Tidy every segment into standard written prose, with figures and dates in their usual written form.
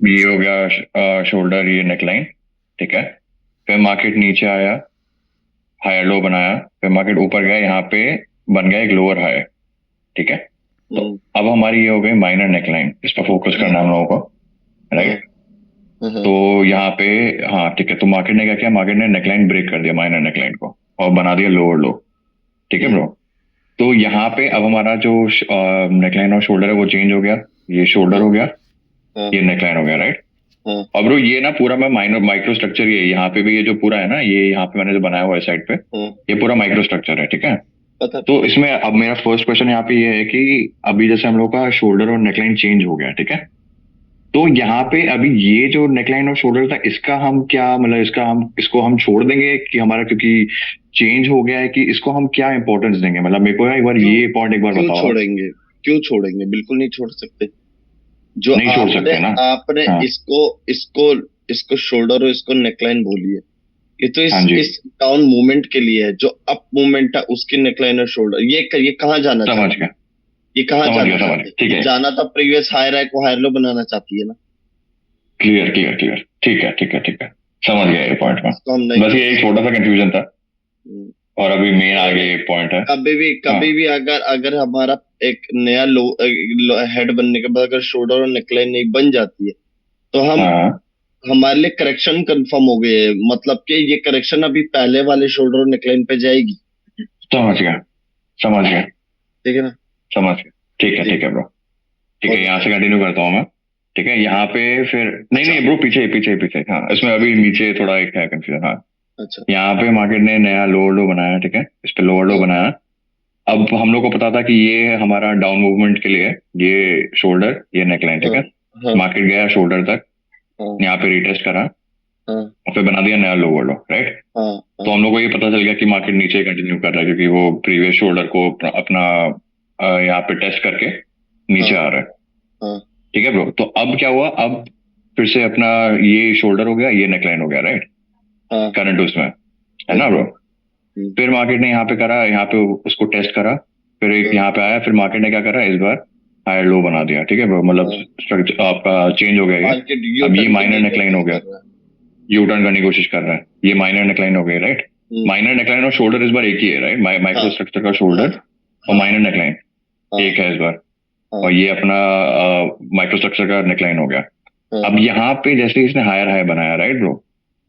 ये हो गया शोल्डर, ये नेकलाइन, ठीक है। फिर मार्केट नीचे आया, हायर लो बनाया, फिर मार्केट ऊपर गया, यहाँ पे बन गया एक लोअर हाई, ठीक है। तो हम्म, अब हमारी ये हो गई माइनर नेकलाइन, इस पर फोकस करना है हम लोगों को, हाँ, राइट। हाँ, तो यहाँ पे, हाँ ठीक है, तो मार्केट ने क्या किया, मार्केट ने नेकलाइन ब्रेक कर दिया, माइनर नेकलाइन को, और बना दिया लोअर लो, ठीक है हम्म, ब्रो। तो यहाँ पे अब हमारा जो नेकलाइन और शोल्डर है वो चेंज हो गया, ये शोल्डर हाँ, हो गया, हाँ, ये नेकलाइन हो गया, राइट। हाँ, और ब्रो ये ना पूरा मैं माइनर माइक्रो स्ट्रक्चर, ये यहाँ पे भी ये जो पूरा है ना, ये यहाँ पे मैंने जो बनाया हुआ है साइड पे, हाँ, ये पूरा माइक्रो स्ट्रक्चर है, ठीक है। पता तो पता। इसमें अब मेरा फर्स्ट क्वेश्चन यहाँ पे ये है कि अभी जैसे हम लोग का शोल्डर और नेकलाइन चेंज हो गया, ठीक है। तो यहाँ पे अभी ये जो नेकलाइन और शोल्डर था, इसका हम क्या मतलब, इसका हम इसको हम छोड़ देंगे कि हमारा, क्योंकि चेंज हो गया है, कि इसको हम क्या इंपॉर्टेंस देंगे, मतलब मेरे को ना एक बार क्यों ये पॉइंट एक बार क्यों बताओ आप। छोड़ेंगे? क्यों छोड़ेंगे? बिल्कुल नहीं छोड़ सकते। जो नहीं छोड़ आपने सकते ना। आपने हाँ। इसको इसको इसको शोल्डर और इसको नेकलाइन बोली है। ये तो हाँ जी। इस डाउन मूवमेंट के लिए है। जो अप मूवमेंट है उसकी नेकलाइन और शोल्डर, ये कहाँ जाना समझ चाहती है? गया, ये कहाँ समझ जाना गया, समझ चाहती गया, है? ठीक ये है। जाना तो प्रीवियस हाई राय को हायर लो बनाना चाहती है ना। क्लियर, क्लियर, क्लियर, ठीक है, ठीक है, ठीक है। समझ गया ये पॉइंट में। इसको हम नहीं बस छोड़ ये एक छोटा सकते। सा कंफ्यूजन था, हम्म। और अभी मेन नहीं आगे नहीं, पॉइंट है। हाँ। कभी भी अगर अगर हमारा एक नया हेड बनने के बाद अगर शोल्डर और नेकलाइन नहीं बन जाती है, तो हम हाँ। हमारे लिए करेक्शन कंफर्म हो गई है। मतलब कि ये करेक्शन अभी पहले वाले शोल्डर और नेकलाइन पे जाएगी। समझ गया, समझ गया, ठीक है ना? समझ गया, ठीक है, जी। ठीक है ब्रो। ठीक और है, यहाँ से बताइए। कंटिन्यू करता हूँ मैं। ठीक है, यहाँ पे फिर नहीं अच्छा, नहीं ब्रो, पीछे पीछे पीछे, हाँ अच्छा, इसमें अच्छा, अभी नीचे थोड़ा एक है कंफ्यूजन, हाँ। अच्छा। यहाँ पे मार्केट ने नया लोअर लो बनाया, ठीक है, इस पे लोअर लो हाँ, बनाया। अब हम लोग को पता था कि ये है हमारा डाउन मूवमेंट के लिए, ये शोल्डर, ये नेकलाइन, ठीक हाँ, है। हाँ, मार्केट गया शोल्डर तक, हाँ, यहाँ पे रिटेस्ट करा, हाँ, और फिर बना दिया नया लोअर लो, राइट। हाँ, तो हाँ, हम लोग को ये पता चल गया कि मार्केट नीचे कंटिन्यू कर रहा है, क्योंकि वो प्रीवियस शोल्डर को अपना यहाँ पे टेस्ट करके नीचे हाँ, आ रहा है, हाँ, ठीक है ब्रो। तो अब क्या हुआ, अब फिर से अपना ये शोल्डर हो गया, ये नेकलाइन हो गया, राइट। हाँ, करंट उसमें है ना हाँ, ब्रो। हम्म, फिर मार्केट ने यहाँ पे करा, यहाँ पे उसको टेस्ट करा, फिर एक हाँ, यहाँ पे आया, फिर मार्केट ने क्या करा इस बार, हायर लो बना दिया, ठीक है ब्रो, मतलब हाँ। स्ट्रक्चर आपका चेंज हो गया ये। मार्केट यू अब ये टर्न माइनर करने की नेकलाइन कोशिश हो गया, कर रहा है। यू टर्न करने की कोशिश कर रहा है, ये माइनर नेकलाइन हो गई, राइट। हम्म, माइनर नेकलाइन और शोल्डर इस बार एक ही है, राइट, हाँ, माइक्रो स्ट्रक्चर का हाँ, शोल्डर और हाँ, माइनर नेकलाइन हाँ, एक है इस बार। और हाँ, ये अपना माइक्रो स्ट्रक्चर का नेकलाइन हो गया। हाँ, अब यहाँ पे जैसे इसने हायर हाई बनाया, राइट ब्रो,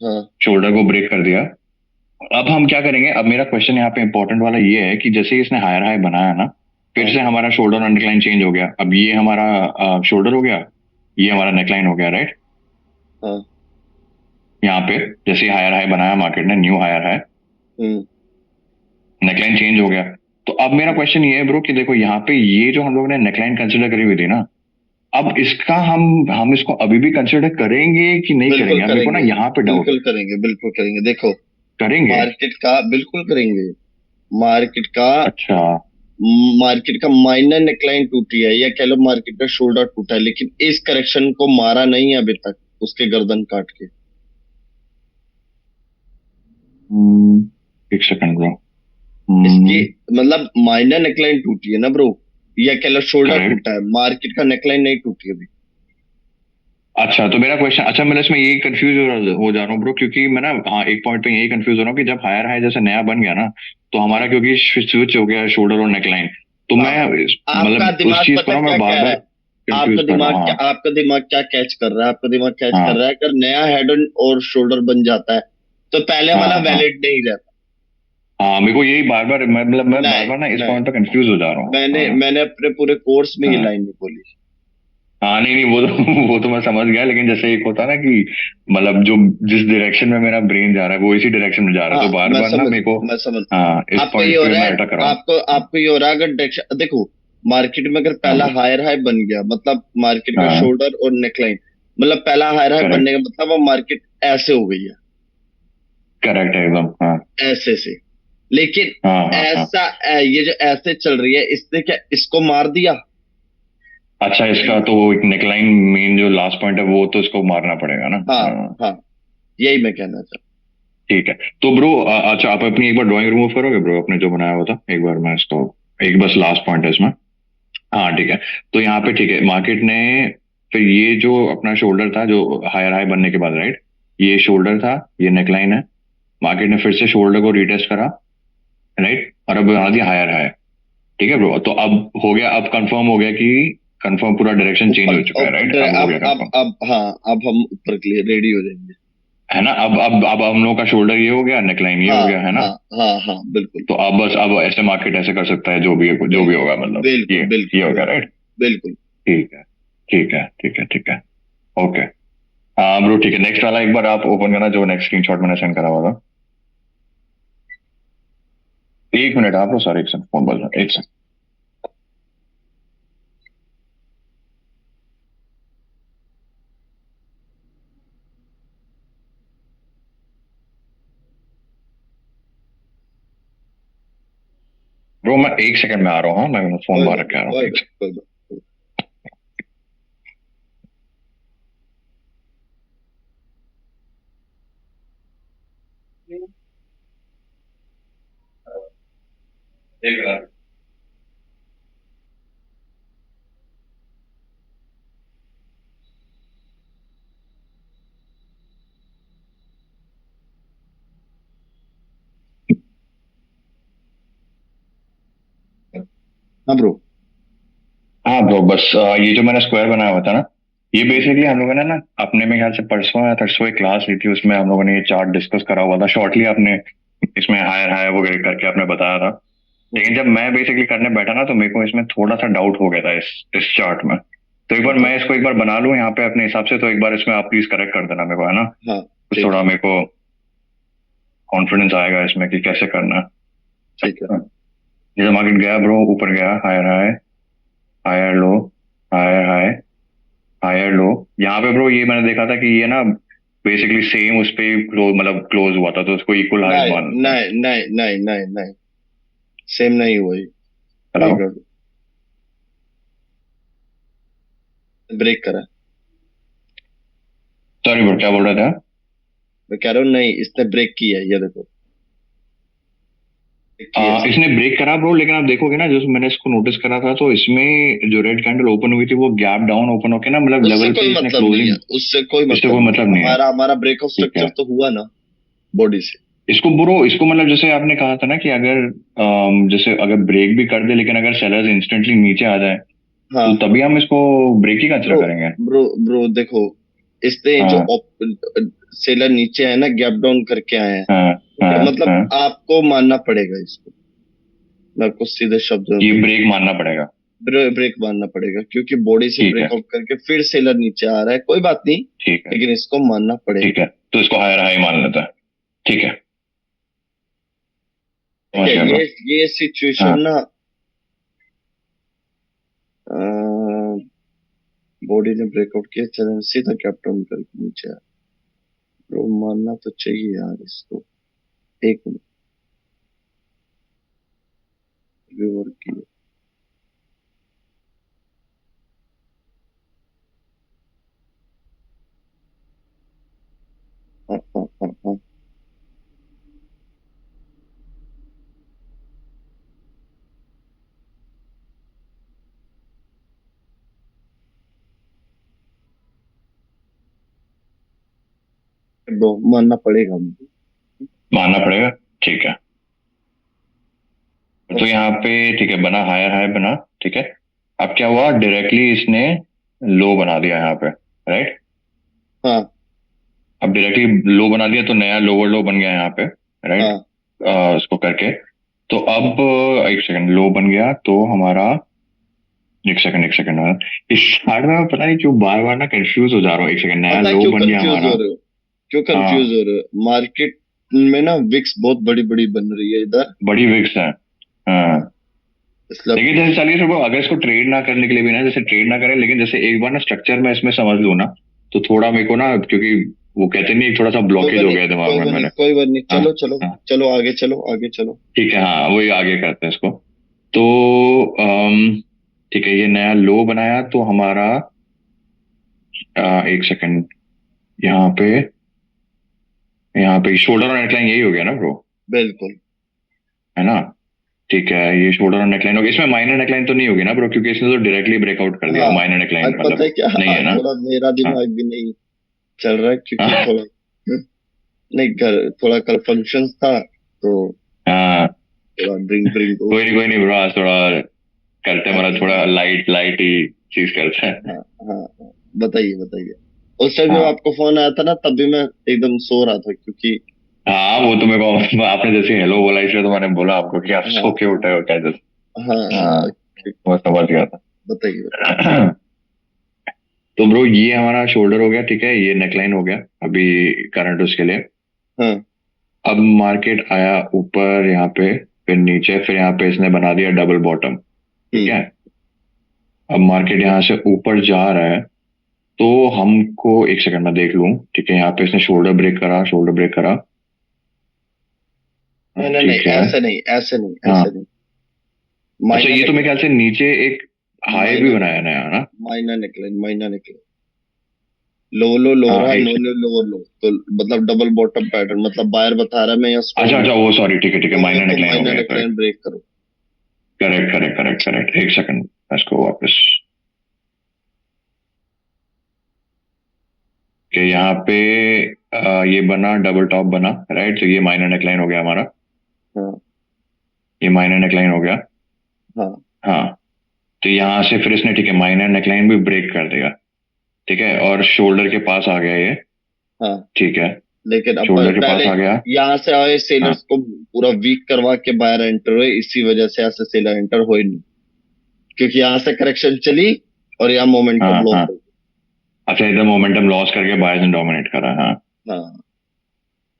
हाँ, शोल्डर को ब्रेक कर दिया। अब हम क्या करेंगे, अब मेरा क्वेश्चन यहाँ पे इंपॉर्टेंट वाला ये है कि जैसे ही इसने हायर हाई बनाया ना, फिर हाँ, से हमारा शोल्डर और नेकलाइन चेंज हो गया, अब ये हमारा शोल्डर हो गया, ये हमारा नेकलाइन हो गया, राइट। हाँ, यहाँ पे जैसे ही हायर हाई बनाया मार्केट ने, न्यू हायर हाई, हम्म, नेकलाइन चेंज हो गया। तो अब मेरा हम्म। क्वेश्चन ये है ब्रो कि देखो यहाँ पे ये जो हम लोग ने नेकलाइन कंसिडर करी हुई थी ना, अब इसका हम इसको अभी भी कंसिडर करेंगे कि नहीं बिल्कुल करेंगे, अब मेरे को ना करेंगे, यहाँ पे डाउट है। बिल्कुल करेंगे, बिल्कुल करेंगे। देखो, करेंगे। मार्केट का बिल्कुल करेंगे। मार्केट का अच्छा। मार्केट का माइनर नेकलाइन टूटी है, या कह लो मार्केट का शोल्डर टूटा है, लेकिन इस करेक्शन को मारा नहीं है अभी तक उसके गर्दन काट के। एक सेकंड ब्रो। इसकी मतलब माइनर नेकलाइन टूटी है ना ब्रो, या कह लो शोल्डर करेक्ट। टूटा है, मार्केट का नेकलाइन नहीं टूटी अभी। अच्छा, तो मेरा क्वेश्चन, अच्छा मैं इसमें यही कंफ्यूज हो जा रहा हूँ ब्रो, क्योंकि मैं ना, हाँ एक पॉइंट पे यही कंफ्यूज हो रहा हूँ कि जब हायर हाई जैसे नया बन गया ना, तो हमारा हाँ, क्योंकि स्विच हो गया शोल्डर और नेकलाइन, तो हाँ। मैं आपका मतलब उस दिमाग चीज को पता ना क्या मैं बार कह रहा बार है? कंफ्यूज कर रहा हूँ, हाँ। आपका दिमाग क्या कैच कर रहा है? आपका दिमाग कैच कर हाँ, रहा है अगर नया हेड और शोल्डर बन जाता है तो पहले हाँ, वाला हाँ, हाँ, वैलिड नहीं रहता। हाँ, मेरे को यही बार बार, मैं बार नहीं, बार ना इस नहीं, पॉइंट पे कंफ्यूज हो जा रहा हूँ, मैंने हाँ। मैंने अपने पूरे कोर्स में ये हाँ, लाइन नहीं बोली। हाँ, नहीं नहीं, वो तो वो तो मैं समझ गया, लेकिन जैसे एक होता है ना कि मतलब जो जिस डायरेक्शन में मेरा ब्रेन जा रहा है वो इसी डायरेक्शन में जा रहा है, हाँ, तो बार बार ना मेरे को, मैं समझ हाँ इस आपका ये पॉइंट हो पे रहा मैं है। अटक रहा हूँ। आपको ये हो रहा है अगर देखो, मार्केट में अगर हाँ पहला ब्रो। हायर हाई बन गया, मतलब मार्केट का हाँ। शोल्डर और नेकलाइन, मतलब पहला हायर हाई करेक्ट, बनने का मतलब वो मार्केट ऐसे हो गई है, करेक्ट है एकदम, हाँ। ऐसे से। लेकिन हाँ, हाँ, हाँ। ये जो ऐसे चल रही है, इसने क्या इसको मार दिया? अच्छा, इसका नहीं। तो वो एक नेकलाइन मेन जो लास्ट पॉइंट है वो तो इसको मारना पड़ेगा ना, हाँ, हाँ। हाँ, यही मैं कहना चाहता ठीक है। तो ब्रो, अच्छा आप अपनी एक बार ड्राइंग रिमूव करोगे ब्रो, अपने जो बनाया हुआ था, एक बार मैं इसको, एक बस लास्ट पॉइंट है इसमें। हाँ ठीक है। तो यहाँ पे ठीक है, मार्केट ने फिर ये जो अपना शोल्डर था जो हायर हाई बनने के बाद, राइट, ये शोल्डर था, ये नेकलाइन है, मार्केट ने फिर से शोल्डर को रिटेस्ट करा, राइट, और अब बना दिया हायर हाई। ठीक है ब्रो, तो अब हो गया, अब कंफर्म हो गया कि कंफर्म पूरा डायरेक्शन चेंज ऊपर हो चुका है, राइट, अब हो गया कंफर्म, अब हाँ, अब हम ऊपर के लिए रेडी हो जाएंगे। है ना। अब हम लोग का शोल्डर ये हो गया, नेकलाइन ये हो हाँ गया, है ना। हाँ हाँ हाँ, बिल्कुल तो अब बस अब ऐसे मार्केट ऐसे कर सकता है, जो भी होगा, मतलब बिल्कुल ये बिल्कुल हो गया, बिल्कुल राइट। बिल्कुल। ठीक है, ठीक है, ठीक है, ठीक है। ओके। हाँ ब्रो, ठीक है, नेक्स्ट वाला एक बार आप ओपन करना, जो नेक्स्ट स्क्रीनशॉट मैंने सेंड करा हुआ था। एक मिनट आप, सॉरी, एक सेकंड, फोन बज रहा है, एक सेकंड। ब्रो मैं एक सेकंड में आ रहा हूँ, हाँ, मैं फोन कोई बाहर बात रख के नहीं, आ रहा हूँ, कोई एक बात सेकंड। कोई बात। एक मिनट। हाँ ब्रो। हाँ ब्रो, बस ये जो मैंने स्क्वायर बनाया हुआ था ना, ये बेसिकली हम लोगों ने ना अपने में ख्याल से परसों या तरसों एक क्लास ली थी, उसमें हम लोगों ने ये चार्ट डिस्कस करा हुआ था शॉर्टली, आपने इसमें हायर हायर वगैरह करके आपने बताया था। लेकिन जब मैं बेसिकली करने बैठा ना, तो मेरे को इसमें थोड़ा सा डाउट हो गया था इस चार्ट में। तो एक बार ओके। मैं इसको एक बार बना लूं यहाँ पे अपने हिसाब से, तो एक बार इसमें आप प्लीज करेक्ट कर देना मेरे को, है ना। हाँ कुछ ठीक थोड़ा है मेरे को कॉन्फिडेंस आएगा इसमें कि कैसे करना ठीक है। है। जैसे मार्केट गया ब्रो, ऊपर गया, higher high, higher low, higher high, higher low. यहाँ पे ब्रो ये मैंने देखा था कि ये ना बेसिकली सेम उस पे क्लोज, मतलब क्लोज हुआ था, तो उसको इक्वल हाइज नहीं मान लेते हैं। नहीं नहीं नहीं नहीं नहीं, सेम नहीं हुआ ये। हेलो। ब्रेक ब्रेक करा। सॉरी ब्रो, क्या बोल रहे थे। मैं कह रहा हूँ नहीं, इसने ब्रेक किया है, ये देखो, ब्रेक किया है इसने। इसने ब्रेक करा ब्रो, लेकिन आप देखोगे ना, जो मैंने इसको नोटिस करा था, तो इसमें जो रेड कैंडल ओपन हुई थी वो गैप डाउन ओपन होके ना, मतलब उससे लेवल पे कोई इसने मतलब नहीं है, क्लोजिंग, उससे कोई इससे मतलब कोई नहीं है, मतलब नहीं है। हमारा हमारा ब्रेक ऑफ ठीक स्ट्रक्चर है। तो हुआ ना बॉडी से। इसको ब्रो, इसको मतलब जैसे आपने कहा था ना कि अगर जैसे अगर ब्रेक भी कर दे, लेकिन अगर सेलर्स इंस्टेंटली नीचे आ जाए, तो हाँ तभी हम इसको ब्रेक ही कंसिडर ब्रो, करेंगे। ब्रो देखो, इसने जो हाँ, सेलर नीचे है ना, गैप डाउन करके आए हैं। हाँ, ठीक है, हाँ, मतलब हाँ। आपको मानना पड़ेगा इसको, मैं आपको सीधे शब्दों में ये बोलूं, ब्रेक मानना पड़ेगा। ब्रेक मानना पड़ेगा, क्योंकि बॉडी से ठीक है, ब्रेकआउट करके फिर सेलर नीचे आ रहा है, कोई बात नहीं, ठीक है, लेकिन इसको मानना ठीक पड़ेगा। है, तो इसको हायर हाई मान लेता है। ठीक है, ठीक समझ है, गया ब्रो। ये सिचुएशन हाँ, ना, बॉडी ने ब्रेकआउट किया, चलन सीधा कैप्टन करके नीचे आया। ब्रो मानना तो चाहिए यार इसको। एक मिनट, रिवर्ट किया। हाँ हाँ हाँ हाँ। ब्रो मानना पड़ेगा मुझे। मानना पड़ेगा। ठीक है, तो यहाँ पे ठीक है, बना हायर हाई बना। ठीक है, अब क्या हुआ, डायरेक्टली इसने लो बना दिया यहाँ पे, राइट। हाँ अब डायरेक्टली लो बना दिया, तो नया लोअर लो बन गया यहाँ पे, राइट। हाँ उसको करके, तो अब एक सेकंड, लो बन गया तो हमारा, एक सेकंड, एक सेकंड, इस चार्ट में मैं पता नहीं क्यों बार बार ना कंफ्यूज हो जा रहा हूँ। एक सेकंड, नया पता है लो क्यों बन गया कंफ्यूज हो हमारा। रहे हो? क्यों कंफ्यूज हाँ, हो रहे हो? मार्केट में ना विक्स बहुत बड़ी बड़ी बन रही है इधर, बड़ी विक्स है। हाँ, इसलिए। लेकिन जैसे चलिए देखो, अगर इसको ट्रेड ना करने के लिए भी ना, जैसे ट्रेड ना करें, लेकिन जैसे एक बार ना स्ट्रक्चर में इसमें समझ लूँ ना, तो थोड़ा मेरे को ना, क्योंकि वो कहते नहीं, थोड़ा सा कोई ब्लॉकेज बात हो नहीं, गया दिमाग कोई में बात नहीं, मेरे। कोई बात नहीं, हाँ, चलो चलो हाँ, चलो, आगे चलो, आगे चलो। ठीक है, हाँ, वही आगे करते हैं इसको। तो ठीक है, ये नया लो बनाया तो हमारा, एक सेकंड, यहाँ पे, यहाँ पे शोल्डर और नेकलाइन यही हो गया ना ब्रो, बिल्कुल। है ना। ठीक है, ये शोल्डर और नेकलाइन होगी। इसमें माइनर नेकलाइन तो नहीं होगी ना ब्रो, क्योंकि इसने तो डायरेक्टली ब्रेकआउट कर दिया हाँ, माइनर आज नेकलाइन, पता मतलब है क्या, नहीं है आज ना? थोड़ा मेरा हाँ। दिमाग भी नहीं चल रहा है क्योंकि थोड़ा नहीं, घर थोड़ा कल फंक्शन था तो हाँ, थोड़ा ड्रिंक ड्रिंक हो गई। कोई नहीं ब्रो, आज थोड़ा करते हैं, मतलब थोड़ा लाइट लाइट ही चीज करते हैं। हाँ हाँ हाँ, बताइए बताइए। उस टाइम जब हाँ आपको फोन आया था ना, तब भी मैं एकदम सो रहा था क्योंकि हाँ, वो तो मेरे को आपने जैसे हेलो बोला, इसलिए तो मैंने बोला आपको कि आप हाँ सो के हाँ उठे हो क्या जैसे। हाँ हाँ, हाँ, वो समझ गया बताइए बताइए। था। तो ब्रो ये हमारा शोल्डर हो गया, ठीक है, ये नेकलाइन हो गया अभी करंट उसके लिए। हाँ अब मार्केट आया ऊपर यहाँ पे, फिर नीचे, फिर यहाँ पे इसने बना दिया डबल बॉटम, ठीक हम्म है। अब मार्केट यहाँ से ऊपर जा रहा है, तो हमको एक सेकंड में देख लूं, ठीक है, यहाँ पे इसने शोल्डर ब्रेक करा, शोल्डर ब्रेक करा, नहीं नहीं नहीं, ठीक है। ऐसे नहीं ऐसे नहीं हाँ, ऐसे नहीं। अच्छा, माइनर ये तो मेरे निकले, ख्याल से नीचे एक हाई भी माइनर बनाया नया ना। माइनर निकले, माइनर निकले। लो लो लोअर हाँ हाई, एक नो लो लोअर लो, तो मतलब डबल बॉटम पैटर्न, मतलब बायर बता रहा है मैं यहाँ अच्छा स्ट्रॉन्ग हूँ, अच्छा, वो सॉरी, ठीक है ठीक है, स्ट्रॉन्ग हूँ माइनर तो नेकलाइन हो माइनर गया, निकले करेक्ट ब्रेक करो। करेक्ट करेक्ट करेक्ट करेक्ट, एक सेकंड, मैं इसको वापस के यहाँ पे ये बना डबल टॉप बना, राइट, तो ये माइनर नेकलाइन हो गया हमारा, हाँ ये माइनर नेकलाइन हो गया। हाँ हाँ, तो यहाँ से फिर इसने, ठीक है, माइनर नेकलाइन भी ब्रेक कर देगा, ठीक है, और शोल्डर के पास आ गया ये, हाँ, ठीक है, लेकिन अब शोल्डर के पहले पास आ गया। यहाँ से आए हाँ सेलर्स को पूरा वीक करवा के बाहर एंटर हुए, इसी वजह से यहाँ से सेलर एंटर हुए नहीं, क्योंकि यहाँ से करेक्शन चली और यहाँ हाँ मोमेंटम लॉस हाँ, हो अच्छा, इधर मोमेंटम लॉस करके बायर्स ने डोमिनेट करा, हाँ। गया। हाँ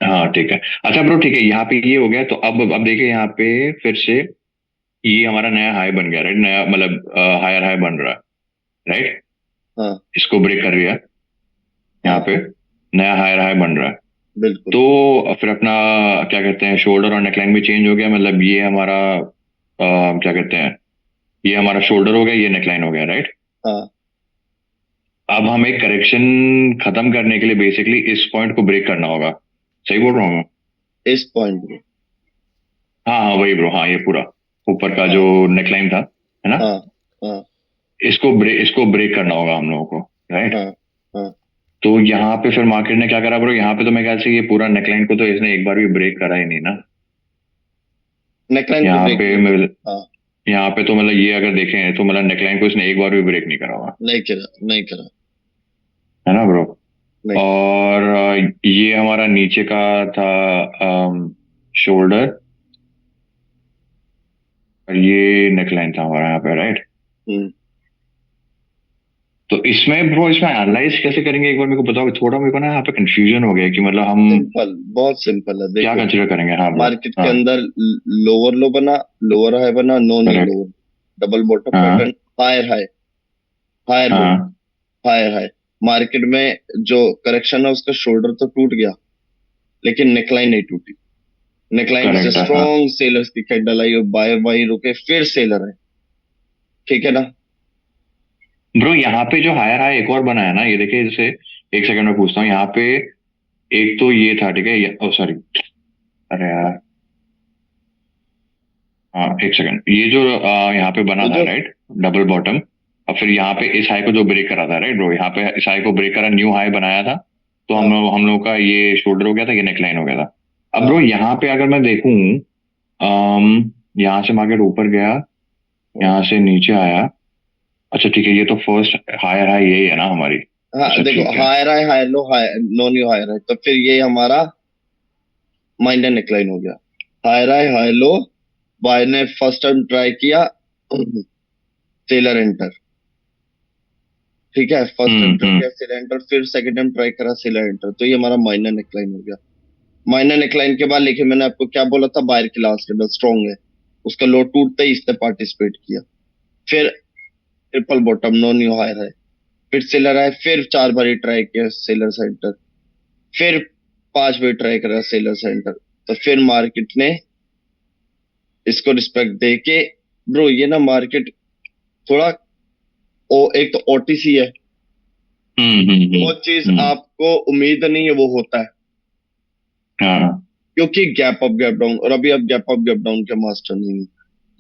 हाँ ठीक है, अच्छा ब्रो, ठीक है, यहाँ पे ये हो गया, तो अब देखिए यहाँ पे फिर से ये हमारा नया हाई बन गया, राइट, नया मतलब हायर हाई बन रहा है, राइट, हाँ इसको ब्रेक कर रही है यहाँ हाँ, पे, नया हायर हाई बन रहा है। बिल्कुल। तो फिर अपना क्या कहते हैं, शोल्डर और नेकलाइन भी चेंज हो गया, मतलब ये हमारा क्या कहते हैं, ये हमारा शोल्डर हो गया, ये नेकलाइन हो गया, राइट। हाँ, अब हम एक करेक्शन खत्म करने के लिए बेसिकली इस पॉइंट को ब्रेक करना होगा, सही बोल रहा हूँ मैं? इस पॉइंट में। हाँ हाँ वही ब्रो, हाँ, ये पूरा ऊपर का जो हाँ नेकलाइन था, है ना, हाँ हाँ इसको ब्रेक करना होगा हम लोगों को, राइट। हाँ हाँ, तो यहाँ पे फिर मार्केट ने क्या करा ब्रो, यहाँ पे तो मेरे ख्याल से ये पूरा नेकलाइन को तो इसने एक बार भी ब्रेक करा ही नहीं ना। नेकलाइन को यहाँ ब्रेक पे नहीं मतलब किया। हाँ, यहाँ पे तो मतलब ये अगर देखें तो मतलब नेकलाइन को इसने एक बार भी ब्रेक नहीं करा हुआ, नहीं करा नहीं करा, है ना ब्रो। नहीं। और ये हमारा नीचे का था शोल्डर, और ये नेकलाइन था हमारा यहाँ पे, राइट। हम्म, तो इसमें ब्रो, इसमें एनालाइज कैसे करेंगे, एक बार मेरे को बताओ, थोड़ा मेरे को ना यहाँ पे कंफ्यूजन हो गया कि मतलब हम सिंपल, बहुत सिंपल है, क्या देखो। कंसिडर करेंगे, हाँ ब्रो। मार्केट के हाँ अंदर लोअर लो बना, लोअर हाई बना, no new correct. Lower, double bottom हाँ pattern, higher high, higher low, हाँ हायर हाई। मार्केट में जो करेक्शन है उसका शोल्डर तो टूट गया, लेकिन नेकलाइन नहीं टूटी। नेकलाइन से करेक्ट है, हाँ स्ट्रॉन्ग सेलर्स की कैंडल आई और बाय बाय रुके, फिर सेलर है, ठीक है ना। ब्रो, यहाँ पे जो हायर हाई एक और बना है ना, ये देखिए, जैसे एक सेकंड में पूछता हूँ, यहाँ पे एक तो ये था, ठीक है, ओ सॉरी, अरे यार, हाँ एक सेकंड, ये जो यहाँ पे बना वो था, जो राइट, डबल बॉटम, और फिर यहाँ पे इस हाई को जो ब्रेक करा था, राइट ब्रो, यहाँ पे इस हाई को ब्रेक करा, न्यू हाई बनाया था, तो हाँ हम लोग का ये शोल्डर हो गया था, ये नेकलाइन हो गया था। अब ब्रो हाँ यहाँ पे अगर मैं देखूं, यहाँ से मार्केट ऊपर गया, हाँ यहाँ से नीचे आया, अच्छा ठीक है, ये तो फर्स्ट हायर हाई यही है ना हमारी, हाँ, अच्छा देखो, ठीक है। Higher high, higher low, higher no new, higher high, तो फिर ये हमारा माइनर नेकलाइन हो गया। Higher high, higher low, buy ने फर्स्ट टाइम ट्राई किया, सेलर एंटर, ठीक है, फर्स्ट टाइम ट्राई हम्म। किया सेलर एंटर, फिर सेकंड टाइम ट्राई करा सेलर एंटर, तो ये हमारा माइनर नेकलाइन हो गया। माइनर नेकलाइन के बाद लेकिन मैंने आपको क्या बोला था, बायर की लास्ट कैंडल स्ट्रॉन्ग है, उसका लो टूटते ही इसने पार्टिसिपेट किया, फिर triple bottom, no new higher है, फिर सेलर आए, फिर 4 बार ट्राई किया सेलर सेंटर, फिर 5 बार ट्राई करा सेलर सेंटर, तो फिर मार्केट ने इसको रिस्पेक्ट दे के, ब्रो ये ना मार्केट थोड़ा, ओ एक तो ओटीसी है, वो चीज हम्म। आपको उम्मीद नहीं है वो होता है, हाँ क्योंकि गैप अप गैप डाउन, और अभी आप गैप अप गैप डाउन के मास्टर नहीं है।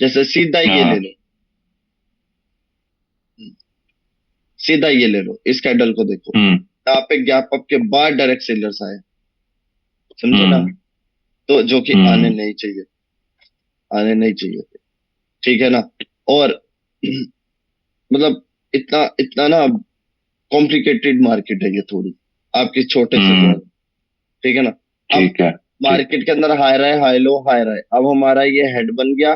जैसे सीधा ये हाँ। ले लो, सीधा ये ले लो, इस कैंडल को देखो, हम्म। यहाँ पे गैप अप के बाद डायरेक्ट सेलर्स आए, समझे ना? हम्म। तो जो कि आने हम्म। नहीं चाहिए, आने नहीं चाहिए थे, ठीक है ना? और मतलब इतना इतना ना कॉम्प्लिकेटेड मार्केट है ये थोड़ी, आपके छोटे से हम्म। जोन, ठीक है ना? अब ठीक है। ठीक है। मार्केट के अंदर हाई रहा है, हाई लो, हाई रहा है, अब हमारा ये हेड बन गया,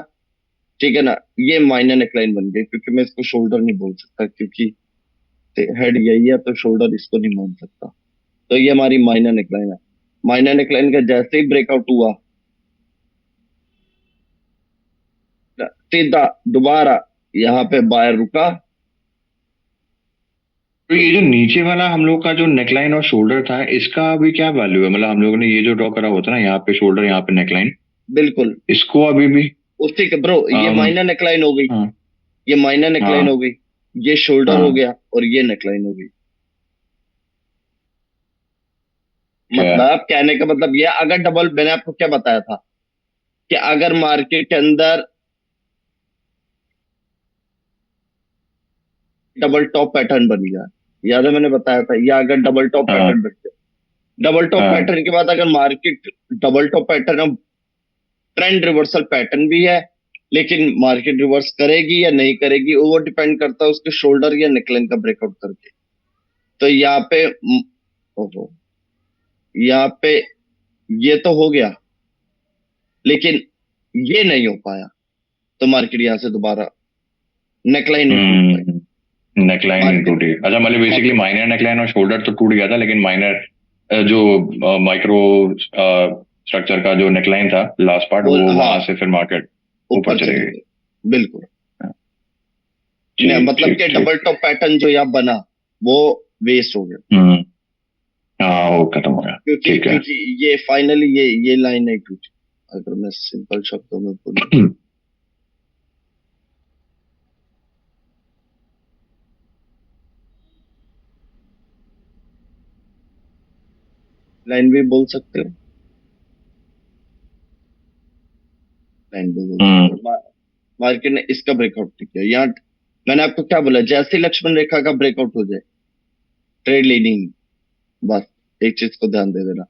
ठीक है ना? ये माइनर नेकलाइन बन गई, क्योंकि मैं इसको शोल्डर नहीं बोल सकता, क्योंकि हेड यही है, तो शोल्डर इसको नहीं मान सकता। तो ये हमारी माइनर नेकलाइन है। माइनर नेकलाइन का जैसे ही ब्रेकआउट हुआ, सीधा दोबारा यहाँ पे बायर रुका। तो ये जो नीचे वाला हम लोग का जो नेकलाइन और शोल्डर था, इसका अभी क्या वैल्यू है? मतलब हम लोगों ने ये जो ड्रॉ करा हुआ था ना, यहाँ पे शोल्डर, यहाँ पे नेकलाइन, बिल्कुल इसको अभी भी उसी के ब्रो, ये अम, माइनर नेकलाइन हो गई, हाँ। ये माइनर नेकलाइन हो हाँ। गई, ये शोल्डर हो हाँ। गया, और ये नेकलाइन हो गई। क्या? मतलब कहने का मतलब ये, अगर डबल, मैंने आपको क्या बताया था कि अगर मार्केट के अंदर डबल टॉप पैटर्न बन गया, याद है मैंने बताया था, या अगर डबल टॉप हाँ। पैटर्न बन गया, डबल टॉप हाँ। पैटर्न के बाद अगर market double top pattern, trend reversal pattern भी है, लेकिन मार्केट रिवर्स करेगी या नहीं करेगी, वो डिपेंड करता है उसके शोल्डर या नेकलाइन का ब्रेकआउट करके। तो यहाँ पे ओहो, यहाँ पे ये तो हो गया, लेकिन ये नहीं हो पाया, तो मार्केट यहाँ से दोबारा नेकलाइन नहीं टूट पाई। नेकलाइन नहीं मार्केट टूटी? अच्छा, मतलब बेसिकली माइनर नेकलाइन और शोल्डर तो टूट गया था, लेकिन माइनर जो माइक्रो स्ट्रक्चर का जो नेकलाइन था, लास्ट पार्ट, वो, वो हाँ, वहां से फिर मार्केट ऊपर ऊपर चले चले गई। गए, बिल्कुल। ठीक मतलब ठीक कि ठीक। डबल टॉप पैटर्न जो यहाँ बना, वो वेस्ट हो गया, हम्म। हाँ, वो खत्म हो गया। क्योंकि ठीक है। ये फाइनली ये लाइन नहीं टूटी, अगर मैं सिंपल शब्दों में बोलूं। लाइन भी बोल सकते हो, लाइन भी बोल सकते हम्म। हो। मार्केट ने इसका ब्रेकआउट नहीं किया यहाँ, मैंने आपको क्या बोला, जैसे ही लक्ष्मण रेखा का ब्रेकआउट हो जाए, ट्रेड लेनी, बस एक चीज को ध्यान दे देना।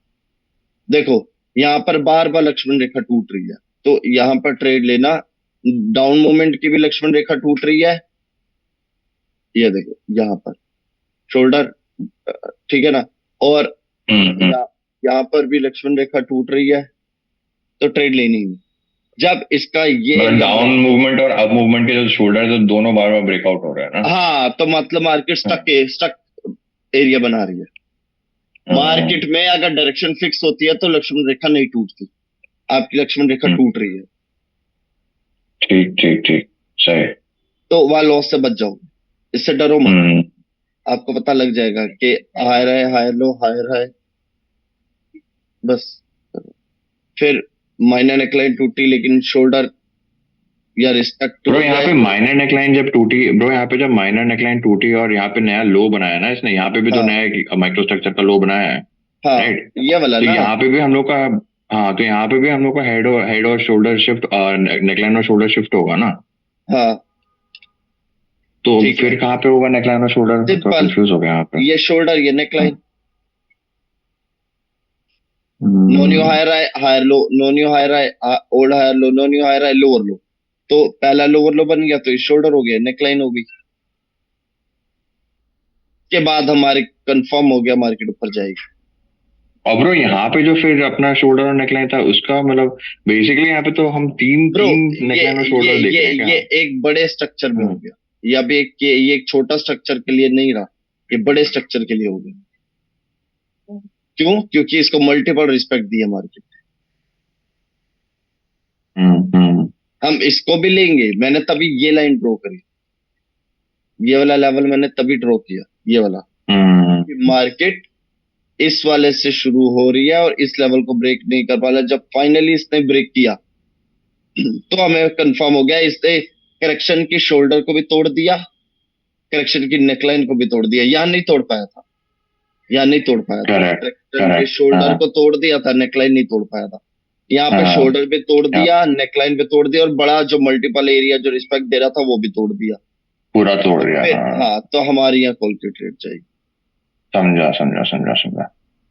देखो, यहाँ पर बार बार लक्ष्मण रेखा टूट रही है, तो यहाँ पर ट्रेड लेना। डाउन मोमेंट की भी लक्ष्मण रेखा टूट रही है, ये देखो यहाँ पर शोल्डर, ठीक है ना? और हम्म। यहाँ यहाँ पर भी लक्ष्मण रेखा टूट रही है, तो ट्रेड लेनी है। जब इसका ये मतलब एरिया डाउन ब्रेक, मूवमेंट और अप मूवमेंट के जो शोल्डर, तो दोनों बार बार ब्रेकआउट हो रहा है ना? हाँ, तो मतलब मार्केट हाँ। स्टक एरिया बना रही है। हाँ। मार्केट में अगर डायरेक्शन फिक्स होती है तो लक्ष्मण रेखा नहीं टूटती, आपकी लक्ष्मण रेखा हम्म। टूट रही है, ठीक ठीक ठीक। सही। तो वह लॉस से बच जाओगे, इससे डरो मत। हम्म। आपको पता लग जाएगा कि हायर है, हायर लो, हायर है, बस। फिर माइनर नेकलाइन टूटी, लेकिन शोल्डर या रिस्पेक्ट ब्रो, हो यहाँ गया पे है। माइनर नेकलाइन जब टूटी, ब्रो, यहाँ पे जब माइनर नेकलाइन टूटी और यहाँ पे नया लो बनाया ना इसने, यहाँ पे भी तो हाँ, नया माइक्रो स्ट्रक्चर का लो बनाया है, हाँ, राइट? ये वाला तो ना। यहाँ पे भी हम लोग का, हाँ, तो यहाँ पे भी हम लोग का हेड और शोल्डर शिफ्ट, नेकलाइन और शोल्डर शिफ्ट होगा ना? हाँ, तो ठीक है, फिर कहाँ पे होगा नेकलाइन और शोल्डर? थोड़ा सिंपल, कंफ्यूज हो गया यहाँ पे। ये शोल्डर, ये हाँ। Neckline. No new hmm. Higher है, higher low, no new higher है, old higher low, no new higher है, लोअर लो। तो पहला लोअर लो बन गया, तो ये शोल्डर हो गया, नेकलाइन हो गई, के बाद हमारे कंफर्म हो गया मार्केट ऊपर जाएगी। और ब्रो, यहाँ पे जो फिर अपना शोल्डर और नेकलाइन था उसका मतलब, बेसिकली यहाँ पे तो हम तीन ब्रो, तीन ये नेकलाइन और ये शोल्डर देख ये रहे हैं क्या? ये एक बड़े स्ट्रक्चर में हो हाँ। गया, ये अभी ये एक छोटा स्ट्रक्चर के लिए नहीं रहा, ये बड़े स्ट्रक्चर के लिए हो गया। क्यों? क्योंकि इसको मल्टीपल रिस्पेक्ट दिया मार्केट। हम्म। हम इसको भी लेंगे, मैंने तभी ये लाइन ड्रॉ करी, ये वाला लेवल मैंने तभी ड्रॉ किया, ये वाला, हम्म। मार्केट इस वाले से शुरू हो रही है और इस लेवल को ब्रेक नहीं कर पा रहा। जब फाइनली इसने ब्रेक किया, तो हमें कंफर्म हो गया, इसने करेक्शन की शोल्डर को भी तोड़ दिया, करेक्शन की नेकलाइन को भी तोड़ दिया, यहाँ नहीं तोड़ पाया था, यहाँ नहीं तोड़ पाया था, करेक्ट। करेक्शन के करेक्ट। शोल्डर हाँ। को तोड़ दिया था, नेकलाइन नहीं तोड़ पाया था। यहाँ पे हाँ शोल्डर पे तोड़ हाँ, दिया, नेकलाइन पे तोड़ दिया, और बड़ा जो मल्टीपल एरिया जो रिस्पेक्ट दे रहा था वो भी तोड़ दिया। पूरा तोड़ तो दिया, फिर हाँ। हाँ, तो हमारी यहाँ कॉल की ट्रेड जाएगी। समझा समझा समझा समझा।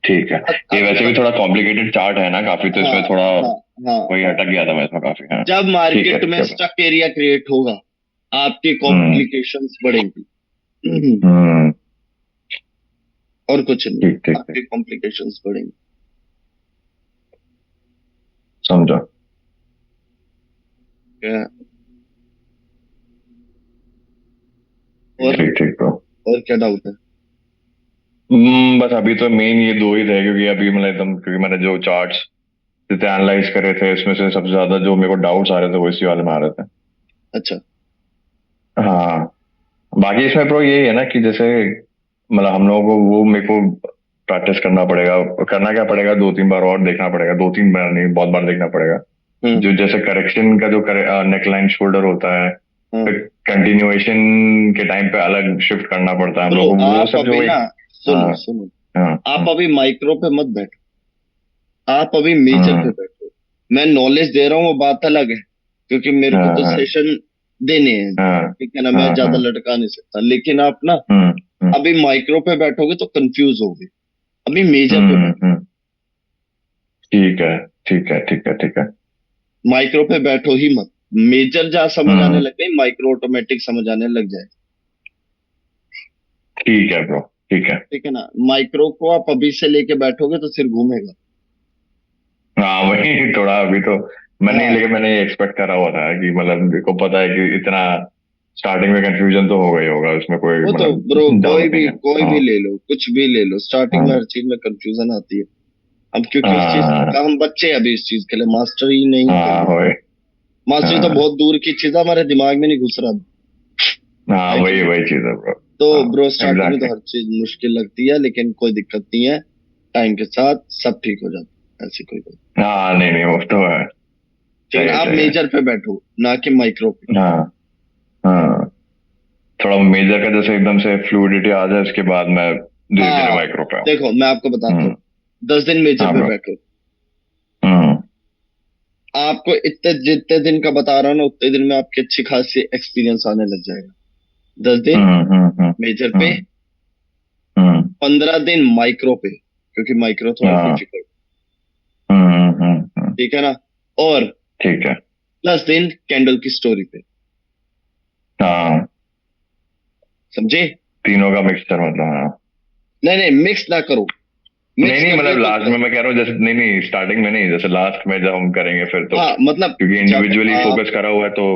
ठीक है। ये वैसे भी अगर थोड़ा कॉम्प्लिकेटेड चार्ट है ना काफी, तो इसमें हाँ थोड़ा हाँ हाँ वही हाँ, अटक गया था मैं इसमें काफी, हाँ। जब ठीक है मार्केट ठीक में है bro। स्टक एरिया क्रिएट होगा, आपकी हम्म कॉम्प्लिकेशंस बढ़ेंगी। हम्म। और कुछ नहीं, ठीक ठीक ठीक। आपकी कॉम्प्लिकेशंस बढ़ेंगी। समझा। क्या? और ठीक ठीक bro। और क्या डाउट है? बस अभी तो मेन ये दो ही थे, क्योंकि अभी मतलब एकदम, क्योंकि मैंने जो चार्ट्स जितने एनालाइज करे थे इसमें से सबसे ज्यादा जो मेरे को डाउट्स आ रहे थे वो इसी वाले में आ रहे थे। अच्छा। हाँ। बाकी इसमें प्रो यही है ना कि जैसे मतलब हम लोगों को वो मेरे को प्रैक्टिस करना पड़ेगा। करना क्या पड़ेगा, 2-3 बार और देखना पड़ेगा, 2-3 बार नहीं, बहुत बार देखना पड़ेगा। हम्म। जो जैसे करेक्शन का जो नेकलाइन शोल्डर होता है, हाँ फिर कंटिन्यूएशन के टाइम पे अलग शिफ्ट करना पड़ता है हम ब्रो, लोग को, वो आप सब अभी जो ना, एक। सुनो हाँ सुनो, हाँ आप हाँ अभी माइक्रो पे मत बैठो, आप अभी मेजर पे हाँ बैठो। मैं नॉलेज दे रहा हूँ वो बात अलग है, क्योंकि मेरे को तो हाँ सेशन देने हैं, हाँ ठीक है ना, मैं हाँ ज्यादा हाँ। लटका नहीं सकता। लेकिन आप ना हम्म हम्म अभी माइक्रो पे बैठोगे तो कंफ्यूज होगे, अभी मेजर पे बैठो। हम्म। ठीक है ठीक है ठीक है ठीक है। माइक्रो पे बैठो ही मत। मेजर जहाँ समझ आने हम्म। लग गई, माइक्रो ऑटोमेटिक समझ आने लग जाए। ठीक है ब्रो। ठीक है। ठीक है ना, माइक्रो को आप अभी से लेके बैठोगे तो सिर घूमेगा। हाँ वही थोड़ा अभी तो मैंने, हाँ, लेकिन मैंने ये एक्सपेक्ट करा हुआ था कि मतलब मेरे को पता है कि इतना स्टार्टिंग में कंफ्यूजन तो होगा ही होगा, उसमें कोई वो तो ब्रो मतलब डाउट नहीं है। कोई भी हाँ ले लो, कुछ भी ले लो, स्टार्टिंग में हाँ हर चीज में कंफ्यूजन आती है। हम क्योंकि उस चीज हाँ का, हम बच्चे हैं अभी, इस चीज के लिए मास्टर ही नहीं कर हाँ लिया। वही। मास्टरी तो हाँ बहुत दूर की चीज है, हमारे दिमाग में नहीं घुस रहा हाँ है कि वही नहीं? वही चीज है ब्रो। तो हाँ ब्रो स्टार्टिंग में तो एग्जैक्टली। हर चीज मुश्किल लगती है, लेकिन कोई दिक्कत नहीं है, टाइम के साथ सब ठीक हो जाता है, ऐसी कोई बात। हाँ नहीं नहीं वो तो है। ठीक है सही ना, है आप सही है। मेजर पे बैठो ना कि माइक्रो पे। हाँ हाँ। थोड़ा मेजर का जैसे एकदम से फ्लूइडिटी आ जाए, उसके बाद मैं धीरे धीरे हाँ, माइक्रो पे आऊँ। देखो मैं आपको बताता हम्म। हूँ, 10 दिन मेजर हाँ पे ब्रो। बैठो। हम्म आपको इतने जितने दिन का बता रहा हूँ ना, उतने दिन में आपकी अच्छी खासी एक्सपीरियंस आने लग जाएगा। 10 दिन हम्म। मेजर पे, हम्म हम्म। 15 दिन माइक्रो पे, क्योंकि माइक्रो थोड़ा हाँ। डिफिकल्ट। ठीक है ना, और ठीक है। 10 दिन कैंडल की स्टोरी पे। हाँ समझे? तीनों का मिक्सचर मतलब, हाँ। नहीं नहीं, मिक्स ना करो, नहीं मिक्स नहीं कर दिया मतलब तो लास्ट में मैं कह रहा हूँ, जैसे नहीं नहीं स्टार्टिंग में नहीं, जैसे लास्ट में जब हम करेंगे फिर तो, हाँ मतलब, क्योंकि जब इंडिविजुअली आप, फोकस करा हुआ है तो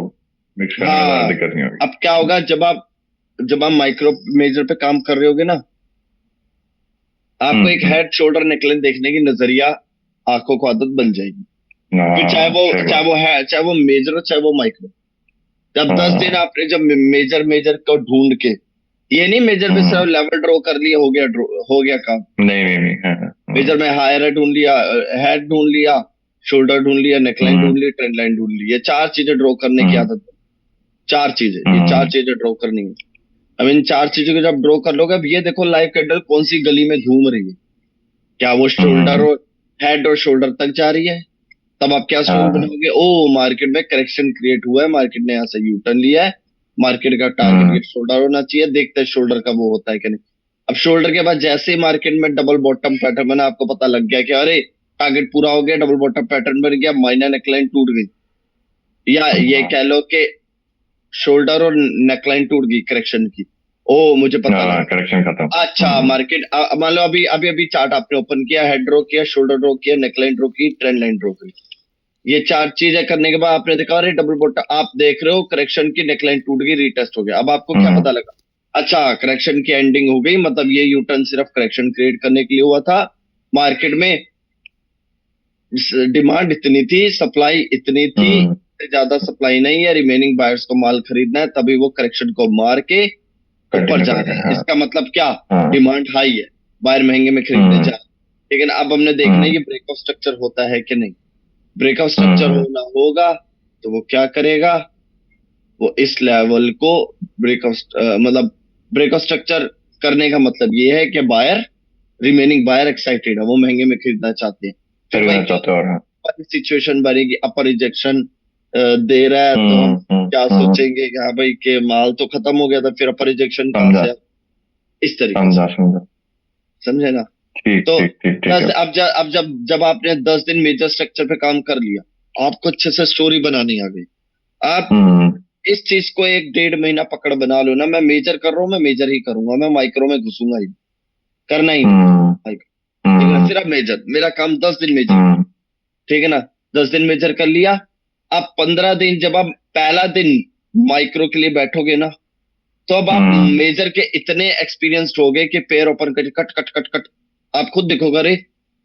मिक्स करने में ज्यादा हाँ, दिक्कत नहीं होगी। अब क्या होगा जब आप माइक्रो मेजर पे काम कर रहे होगे ना, आपको एक हम्म। हेड शोल्डर नेकलाइन देखने की नजरिया, आंखों को आदत बन जाएगी। फिर चाहे हाँ वो सही चाहे बात। वो है चाहे वो मेजर हो चाहे वो माइक्रो, जब 10 दिन हाँ। आपने जब मेजर मेजर को ढूंढ के, ये नहीं मेजर में हम्म। सिर्फ लेवल ड्रॉ कर लिया, हो गया काम। नहीं नहीं नहीं, हाँ हाँ, मेजर में हायर ढूंढ लिया, हेड ढूंढ लिया, शोल्डर ढूंढ लिया, नेकलाइन हम्म ढूंढ ली, ट्रेंड लाइन ढूंढ ली, ये 4 चीजें ड्रॉ करने की हम्म आदत है। 4 चीजें, ये चार हम्म चीजें ड्रॉ करनी है। अब इन 4 चीजों को जब ड्रॉ कर लोगे, अब ये देखो लाइव कैंडल कौन सी गली में घूम रही है, क्या वो शोल्डर हम्म। और हेड और शोल्डर तक जा रही है? तब आप क्या स्टोरी हाँ। बनाओगे, ओ मार्केट में करेक्शन क्रिएट हुआ है, मार्केट ने यहाँ से यू टर्न लिया है, मार्केट का टारगेट हम्म ये शोल्डर होना चाहिए, देखते हैं शोल्डर का वो होता है कि नहीं। अब शोल्डर के बाद जैसे ही मार्केट में डबल बॉटम पैटर्न बना, आपको पता लग गया कि अरे टारगेट पूरा हो गया, डबल बॉटम पैटर्न बन गया, माइनर नेकलाइन टूट गई, या ये हाँ कह लो कि शोल्डर और नेकलाइन टूट गई करेक्शन की, ओ मुझे पता हाँ लगा। करेक्शन खत्म। अच्छा, मार्केट मान लो अभी अभी अभी चार्ट आपने ओपन किया, हेड ड्रॉ किया, शोल्डर ड्रॉ किया, नेकलाइन ड्रॉ की, ट्रेंड लाइन ड्रॉ की, ये 4 चीजें करने के बाद आपने देखा अरे डबल बॉटम, आप देख रहे हो करेक्शन की, नेकलाइन टूट गई, रीटेस्ट हो गया। अब आपको क्या हम्म पता लगा? अच्छा, करेक्शन की एंडिंग हो गई, मतलब ये यू टर्न सिर्फ करेक्शन क्रिएट करने के लिए हुआ था। मार्केट में डिमांड इतनी थी, सप्लाई इतनी थी, हम्म ज्यादा सप्लाई नहीं है, रिमेनिंग बायर्स को माल खरीदना है, तभी वो करेक्शन को मार के ऊपर कंटिन्यू जा कर रहे रहे हैं। हैं, हाँ इसका मतलब क्या? हाँ। डिमांड हाई है, बायर महंगे में खरीदने हम्म जा रहे हैं। लेकिन अब हमने देखना है हम्म कि ब्रेकआउट स्ट्रक्चर होता है कि नहीं। ब्रेकआउट स्ट्रक्चर हम्म। होना होगा तो वो क्या करेगा, वो इस लेवल को ब्रेकआउट मतलब ब्रेकआउट स्ट्रक्चर करने का मतलब ये है कि बायर, रिमेनिंग बायर एक्साइटेड है, वो महंगे में खरीदना चाहते हैं। फिर भाई खरीदना क्या, चाहते हो, और हाँ। सिचुएशन बनेगी, अपर रिजेक्शन दे रहा है तो हम क्या सोचेंगे कि हाँ भाई के माल तो खत्म हो गया था, फिर अपर रिजेक्शन कहाँ समझा से आया? इस तरीके से, समझा समझा। समझे ना? ठीक तो ठीक ठीक ठीक बस है। अब जब आपने 10 दिन मेजर स्ट्रक्चर पे काम कर लिया, आपको अच्छे से स्टोरी बनानी आ गई, आप हम्म इस चीज को 1 डेढ़ महीना पकड़ बना लो ना, मैं मेजर कर रहा हूँ, मैं मेजर ही करूंगा, मैं माइक्रो में घुसूंगा ही नहीं, करना ही नहीं हम्म माइक्रो। ठीक है ना? हम्म सिर्फ मेजर, मेरा काम 10 दिन मेजर का। हम्म ठीक है ना? 10 दिन मेजर कर लिया। अब 15 दिन जब आप पहला दिन माइक्रो के लिए बैठोगे ना, तो अब आप हम्म मेजर के इतने एक्सपीरियंस्ड हो गए कि पैर ओपन कर कट कट कट कट, आप खुद देखोगे। अरे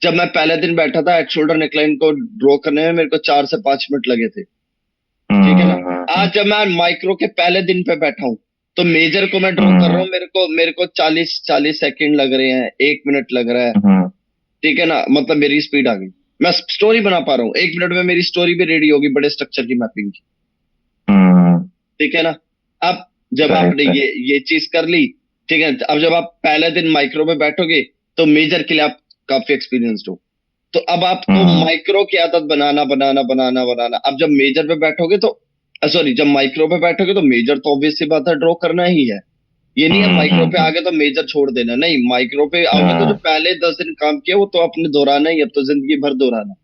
जब मैं पहले दिन बैठा था हेड शोल्डर नेकलाइन को ड्रॉ करने में मेरे को 4 से 5 मिनट लगे थे। ठीक है ना? आज जब मैं माइक्रो के पहले दिन पे बैठा हूं, तो मेजर को मैं ड्रॉ कर रहा हूँ, मेरे को 40 40 सेकंड लग रहे हैं, 1 मिनट लग रहा है। हम्म ठीक है ना? मतलब मेरी स्पीड आ गई, मैं स्टोरी बना पा रहा हूँ, 1 मिनट में मेरी स्टोरी भी रेडी होगी बड़े स्ट्रक्चर की मैपिंग की। हम्म, ठीक है ना? अब जब सही आपने सही। ये चीज कर ली, ठीक है, अब जब आप पहले दिन माइक्रो में बैठोगे, तो मेजर के लिए आप काफी एक्सपीरियंस्ड हो, तो अब आपको हम्म माइक्रो की आदत बनाना बनाना बनाना बनाना। अब जब मेजर पे बैठोगे तो सॉरी, जब माइक्रो पे बैठोगे तो मेजर तो ऑब्वियस सी बात है ड्रॉ करना ही है। ये नहीं है माइक्रो पे हम्म, आगे तो मेजर छोड़ देना, नहीं, माइक्रो पे आओगे तो जो हाँ पहले 10 दिन काम किया वो तो आपने दोहराना ही, अब तो जिंदगी भर दोहराना।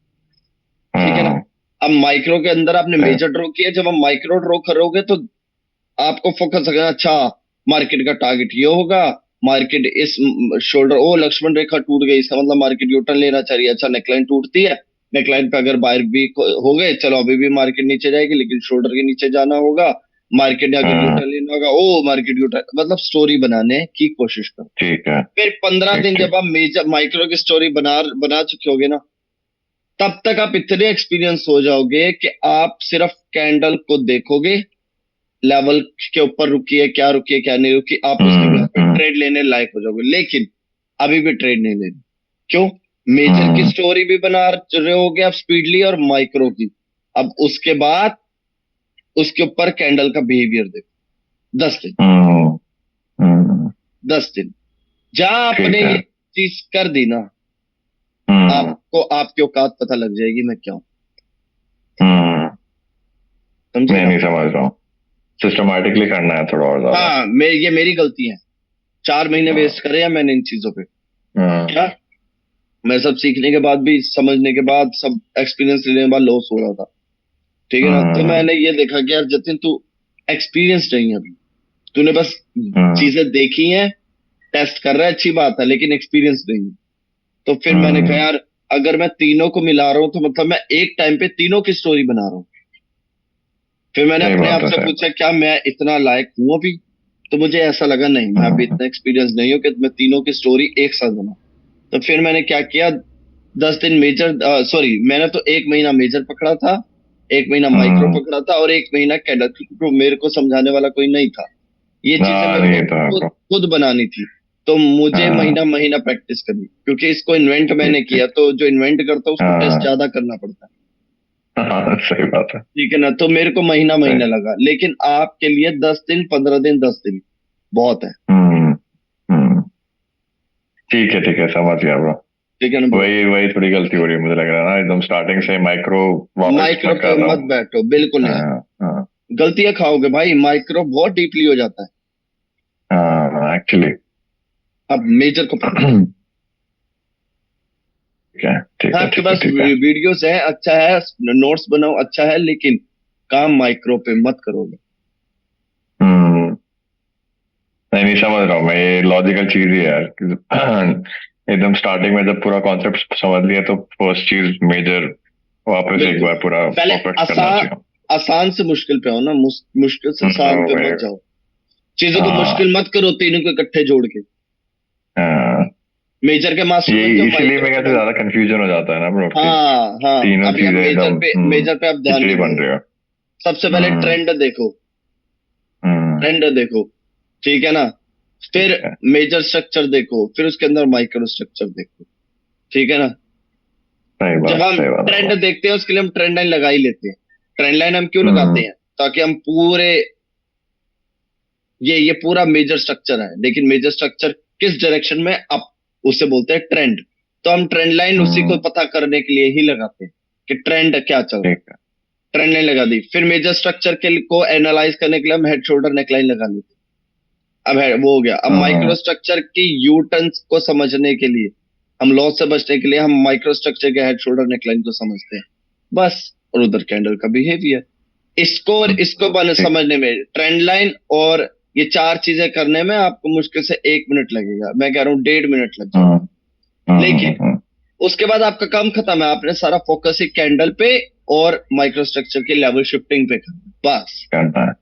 ठीक है ना? हाँ अब माइक्रो के अंदर आपने सही। मेजर ड्रॉ किया, जब हम माइक्रो ड्रॉ करोगे तो आपको फोकस रखना, अच्छा मार्केट का टारगेट ये होगा, मार्केट इस शोल्डर, ओ लक्ष्मण रेखा टूट गई, इसका मतलब मार्केट यूटर्न लेना चाहिए। अच्छा नेकलाइन टूटती है, नेकलाइन पे अगर बायर वीक हो गए, चलो अभी भी मार्केट नीचे जाएगी लेकिन शोल्डर के नीचे जाना होगा, मार्केट ने अगर हाँ यूटर्न लेना होगा, ओ मार्केट यूटर्न, मतलब स्टोरी बनाने की कोशिश करो। ठीक है। फिर पंद्रह ठीक दिन ठीक। जब आप मेजर माइक्रो की स्टोरी बना बना चुके होगे ना, तब तक आप इतने एक्सपीरियंस हो जाओगे कि आप सिर्फ कैंडल को देखोगे, लेवल के ऊपर रुकी है क्या नहीं रुकी, आप उसके बेस पे हम्म ट्रेड लेने लायक हो जाओगे। लेकिन अभी भी ट्रेड नहीं लेनी। क्यों? मेजर की हम्म स्टोरी भी बना रहे होगे आप स्पीडली, और माइक्रो की। अब उसके बाद उसके ऊपर कैंडल का बिहेवियर देखो। 10 दिन, हम्म हम्म, 10 दिन जहां ठीक आपने है। ये चीज कर दी ना, हम्म आपको आपकी औकात पता लग जाएगी मैं क्या हूं। हम्म, समझे नहीं ना? नहीं समझ रहा हूँ। सिस्टमैटिकली करना है थोड़ा और ज्यादा। हाँ, ये मेरी गलती है, 4 महीने हाँ वेस्ट करे हैं मैंने इन चीजों पे। हाँ क्या? मैं सब सीखने के बाद भी, समझने के बाद, सब एक्सपीरियंस लेने के बाद लॉस हो रहा था। ठीक है ना? तो हम्म मैंने ये देखा कि यार जतिन तू एक्सपीरियंस नहीं है अभी, तूने बस हम्म चीजें देखी हैं, टेस्ट कर रहा है, अच्छी बात है, लेकिन एक्सपीरियंस नहीं है। तो फिर मैंने कहा हम्म, यार अगर मैं तीनों को मिला रहा हूँ तो मतलब मैं एक टाइम पे तीनों की स्टोरी बना रहा हूँ। फिर मैंने सही अपने आप बात है से सही पूछा बात। क्या मैं इतना लायक हूं अभी? तो मुझे ऐसा लगा नहीं, मैं अभी हम्म इतना एक्सपीरियंस नहीं हूँ कि मैं तीनों की स्टोरी एक साथ बनाऊं। तो फिर मैंने क्या किया, 10 दिन मेजर, सॉरी, मैंने तो 1 महीना मेजर पकड़ा था, 1 महीना माइक्रो हम्म, पकड़ा था, और 1 महीना कैडल, क्योंकि मेरे को समझाने वाला कोई नहीं था। ये चीजें हाँ मेरे नहीं को तो खुद आपको। खुद बनानी थी। तो मुझे हाँ महीना महीना प्रैक्टिस करनी, क्योंकि इसको इन्वेंट ठीक मैंने किया, ठीक। तो जो इन्वेंट करता है उसको टेस्ट हाँ ज्यादा करना पड़ता है। हाँ सही बात है। ठीक है ना? तो मेरे को महीना सही। महीना लगा, लेकिन आपके लिए 10 दिन 15 दिन 10 दिन बहुत है। हम्म हम्म, ठीक है समझ गया ब्रो। ठीक है ना ब्रो? वही वही थोड़ी गलती हो रही है मुझे लग रहा है ना, एकदम स्टार्टिंग से माइक्रो वापस माइक्रो मैं पे कर रहा मत हूँ। बैठो, बिल्कुल नहीं। हाँ हाँ गलतियां खाओगे भाई, माइक्रो बहुत डीपली हो जाता है। हाँ एक्चुअली। अब मेजर को पकड़ो। ठीक है ठीक हाँ, है आपके ठीक है पास ठीक है। वीडियोस है, अच्छा है, नोट्स बनाओ, अच्छा है, लेकिन काम माइक्रो पे मत करोगे। हम्म, नहीं नहीं समझ रहा हूँ मैं, ये लॉजिकल चीज ही है यार एकदम स्टार्टिंग में जब पूरा कॉन्सेप्ट समझ लिया तो फर्स्ट चीज मेजर वापस एक बिल्कुल, बार पूरा पहले परफेक्ट करना आसान, चाहिए। आसान से मुश्किल पे आओ ना, मुश्किल से आसान पे मत जाओ। चीजों को हाँ मुश्किल मत करो तीनों को इकट्ठे जोड़ के। हाँ, मेजर के मास्टर ये बन जाओ, इसीलिए माइक्रो मैं के कहते बन। ज्यादा कंफ्यूजन हो जाता है ना ब्रो कि हाँ हाँ, तीनों अभी आप चीजें एकदम मेजर पे आप ध्यान खिचड़ी नहीं बन दोगे। रही है। सबसे पहले हम्म ट्रेंड देखो, हम्म, ट्रेंड देखो। ठीक है ना? ठीक फिर है। मेजर स्ट्रक्चर देखो, फिर उसके अंदर माइक्रो स्ट्रक्चर देखो। ठीक है ना? जब हम सही बात है ट्रेंड ब्रो। देखते हैं उसके लिए हम ट्रेंड लाइन लगा ही लेते हैं। ट्रेंड लाइन हम क्यों लगाते हम्म हैं? ताकि हम पूरे, ये पूरा मेजर स्ट्रक्चर है, लेकिन मेजर स्ट्रक्चर किस डायरेक्शन में अप, उसे बोलते हैं ट्रेंड। तो हम ट्रेंड लाइन उसी को हम्म पता करने के लिए ही लगाते हैं। कि ट्रेंड क्या चल रहा है, ठीक है। ट्रेंड लाइन लगा दी। फिर मेजर स्ट्रक्चर के को एनालाइज करने के लिए हम हेड शोल्डर नेकलाइन लगा ली। अब है वो हो गया। अब माइक्रो स्ट्रक्चर की यू टर्न्स को समझने के लिए, हम लॉस से बचने के लिए हम माइक्रो स्ट्रक्चर के हेड शोल्डर नेकलाइन को समझते हैं बस। और उधर कैंडल का बिहेवियर, इसको और इसको समझने में, ट्रेंड लाइन और ये चार चीजें करने में आपको मुश्किल से 1 मिनट लगेगा। मैं कह रहा हूँ 1.5 मिनट लग जाएगा। लेकिन उसके बाद आपका काम खत्म है। आपने सारा फोकस ही कैंडल पे और माइक्रो स्ट्रक्चर की लेवल शिफ्टिंग पे करना बस। करना है।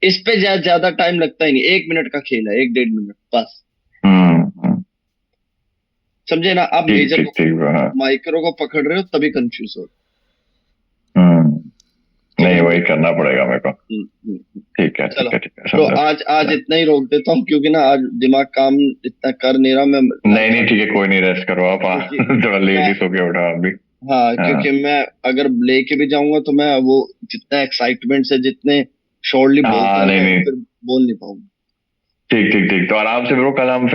इस पे ज्यादा टाइम लगता ही नहीं, 1 मिनट का खेल है, 1-1.5 मिनट बस। समझे ना? आप ठीक मेजर ठीक ठीक। हाँ। माइक्रो को पकड़ रहे हो तभी कंफ्यूज हो। नहीं, वही करना पड़ेगा मेरे को। ठीक है चलो, ठीक है ठीक है, तो समझा। आज इतना ही रोक देता हूँ, क्योंकि ना आज दिमाग काम इतना कर नहीं रहा मैं। नहीं नहीं ठीक है, कोई नहीं, रेस्ट करो आप। क्योंकि थोड़ा लेट मैं, ही सो के उठा अभी। हाँ, हाँ क्योंकि मैं अगर लेके भी जाऊंगा तो मैं वो जितना एक्साइटमेंट से जितने शॉर्टली बोलता हाँ, हूँ नहीं मैं नहीं, फिर बोल नहीं पाऊंगा। ठीक ठीक ठीक, तो आराम से ब्रो, कल हम